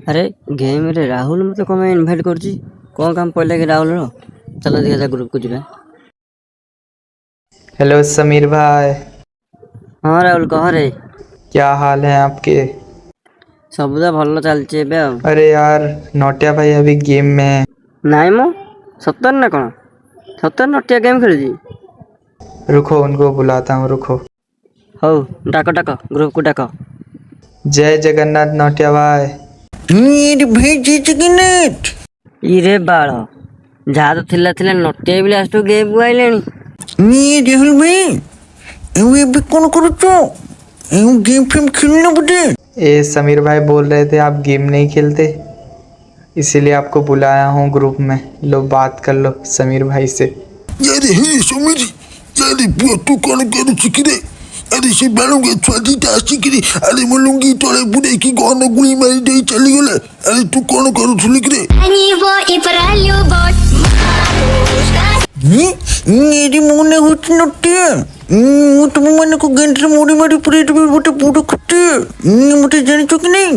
अरे गेम रे राहुल मत कम इनभाइट करछि कौन काम पड़े कि राहुल रो चलो देखा ग्रुप को जीवा। हेलो समीर भाई, हाँ राहुल कह रे क्या हाल है आपके? सबुदा भल चलछि एबे आ अरे यार, नोटिया भाई अभी गेम में है। नाइ मो सत्तर ना कौन सत्तर नटिया गेम खेलछि। रुको उनको बुलाता हूँ, रुको। हौ डाको डाको ग्रुप को डाको। जय जगन्नाथ नोटिया भाई। मेरे भाई जय जगन्नाथ। इरे बाळ जहाँ तो थिला नटिया भी लास्ट गेम को आइलेनी। मेरे राहुल भाई ଏବେ କଣ କରୁଛ? गेम फेम खेलना बोधे। ए समीर भाई बोल रहे थे आप गेम नहीं खेलते, इसीलिए आपको बुलाया हूँ ग्रुप में। लो बात कर लो समीर भाई से। यारे हे समीर, यारे पुआ तू कौन करुछु कि रे? अरे से बालुंगे छुआजीटा आसिकिरी अरे मो लुंगी तले बुड़ेकी गहन गुली मारी देई चली गले। अरे तू कौन करुछु कि रे? मेरी मुने होत नटिया मु तुम मन को गेंटर मोड़ी मारी पुरे बोटे पूरा खट्टे मुटे जानि तो कि नहीं।